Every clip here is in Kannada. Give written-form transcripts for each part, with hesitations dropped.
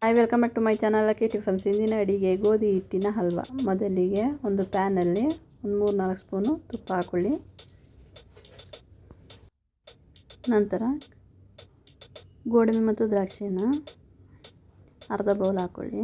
Hi, welcome back to my channel lucky tiffins. ಇಂದಿನ ಅಡಿಗೆ ಗೋಧಿ ಹಿಟ್ಟಿನ ಹಲ್ವಾ. ಮೊದಲಿಗೆ ಒಂದು ಪ್ಯಾನಲ್ಲಿ ಒಂದು 3-4 ಸ್ಪೂನು ತುಪ್ಪ ಹಾಕ್ಕೊಳ್ಳಿ. ನಂತರ ಗೋಡಂಬಿ ಮತ್ತು ದ್ರಾಕ್ಷಿನ ಅರ್ಧ ಬೌಲ್ ಹಾಕ್ಕೊಳ್ಳಿ.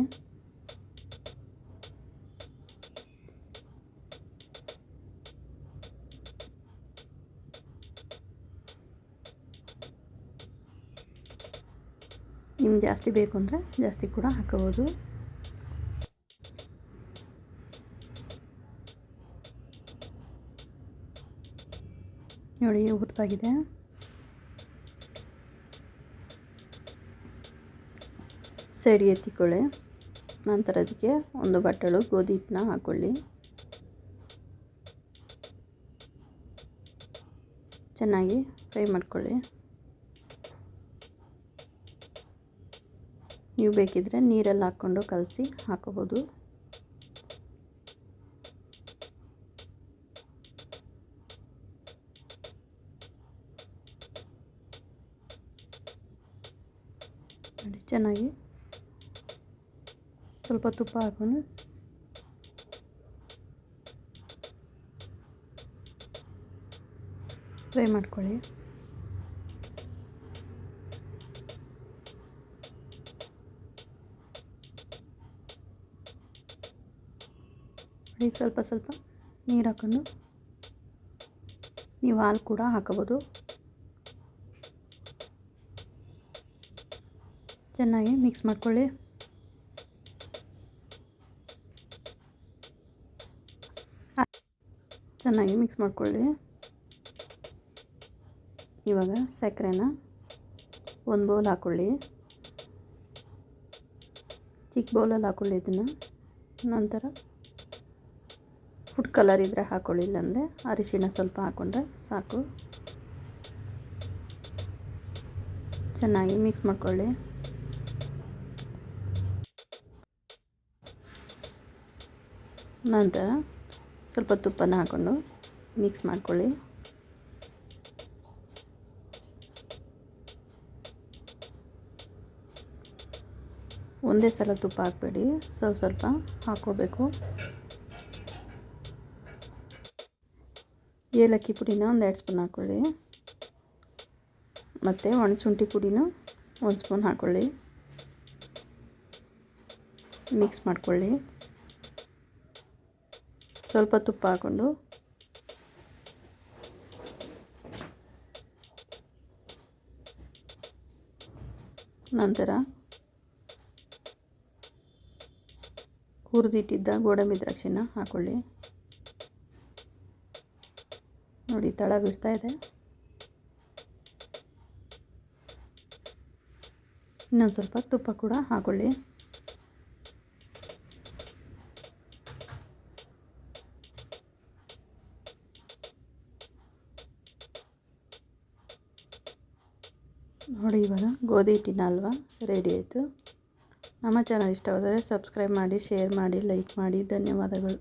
ನಿಮ್ಗೆ ಜಾಸ್ತಿ ಬೇಕು ಅಂದರೆ ಜಾಸ್ತಿ ಕೂಡ ಹಾಕೋಬೋದು. ನೋಡಿ, ಹುರಿದಾಗಿದೆ. ಸೈಡ್ಗೆ ಎತ್ತಿಕೊಳ್ಳಿ. ನಂತರ ಅದಕ್ಕೆ ಒಂದು ಬಟ್ಟಲು ಗೋಧಿ ಹಿಟ್ಟನ್ನ ಹಾಕ್ಕೊಳ್ಳಿ. ಚೆನ್ನಾಗಿ ಫ್ರೈ ಮಾಡ್ಕೊಳ್ಳಿ. ನೀವು ಬೇಕಿದ್ದರೆ ನೀರಲ್ಲಿ ಹಾಕ್ಕೊಂಡು ಕಲಸಿ ಹಾಕೋಬೋದು. ನೋಡಿ, ಚೆನ್ನಾಗಿ ಸ್ವಲ್ಪ ತುಪ್ಪ ಹಾಕೊಂಡು ಫ್ರೈ ಮಾಡ್ಕೊಳ್ಳಿ. ಸ್ವಲ್ಪ ಸ್ವಲ್ಪ ನೀರು ಹಾಕ್ಕೊಂಡು ನೀವು ಹಾಲು ಕೂಡ ಹಾಕೋಬೋದು. ಚೆನ್ನಾಗಿ ಮಿಕ್ಸ್ ಮಾಡ್ಕೊಳ್ಳಿ. ಚೆನ್ನಾಗಿ ಮಿಕ್ಸ್ ಮಾಡ್ಕೊಳ್ಳಿ. ಇವಾಗ ಸಕ್ಕರೆನ ಒಂದು ಬೌಲ್ ಹಾಕ್ಕೊಳ್ಳಿ. ಚಿಕ್ಕ ಬೌಲಲ್ಲಿ ಹಾಕ್ಕೊಳ್ಳಿ ಇದನ್ನು. ನಂತರ ಫುಡ್ ಕಲರ್ ಇದ್ದರೆ ಹಾಕ್ಕೊಳ್ಳಿ, ಇಲ್ಲಾಂದರೆ ಅರಿಶಿಣ ಸ್ವಲ್ಪ ಹಾಕ್ಕೊಂಡ್ರೆ ಸಾಕು. ಚೆನ್ನಾಗಿ ಮಿಕ್ಸ್ ಮಾಡ್ಕೊಳ್ಳಿ. ನಂತರ ಸ್ವಲ್ಪ ತುಪ್ಪನ ಹಾಕ್ಕೊಂಡು ಮಿಕ್ಸ್ ಮಾಡ್ಕೊಳ್ಳಿ. ಒಂದೇ ಸಲ ತುಪ್ಪ ಹಾಕಬೇಡಿ, ಸ್ವಲ್ಪ ಸ್ವಲ್ಪ ಹಾಕ್ಕೋಬೇಕು. ಏಲಕ್ಕಿ ಪುಡಿನ ಒಂದು 2 ಸ್ಪೂನ್ ಹಾಕ್ಕೊಳ್ಳಿ. ಮತ್ತು ಒಣಶುಂಠಿ ಪುಡಿನ 1 ಸ್ಪೂನ್ ಹಾಕ್ಕೊಳ್ಳಿ. ಮಿಕ್ಸ್ ಮಾಡ್ಕೊಳ್ಳಿ. ಸ್ವಲ್ಪ ತುಪ್ಪ ಹಾಕ್ಕೊಂಡು ನಂತರ ಹುರಿದಿಟ್ಟಿದ್ದ ಗೋಡಂಬಿ ದ್ರಾಕ್ಷಿನ ಹಾಕ್ಕೊಳ್ಳಿ. ನೋಡಿ, ತಳ ಬಿಡ್ತಾ ಇದೆ. ಇನ್ನೊಂದು ಸ್ವಲ್ಪ ತುಪ್ಪ ಕೂಡ ಹಾಕ್ಕೊಳ್ಳಿ. ನೋಡಿ, ಇವಾಗ ಗೋಧಿ ಹಿಟ್ಟಿನ ಹಲ್ವಾ ರೆಡಿ ಆಯಿತು. ನಮ್ಮ ಚಾನಲ್ ಇಷ್ಟವಾದರೆ ಸಬ್ಸ್ಕ್ರೈಬ್ ಮಾಡಿ, ಶೇರ್ ಮಾಡಿ, ಲೈಕ್ ಮಾಡಿ. ಧನ್ಯವಾದಗಳು.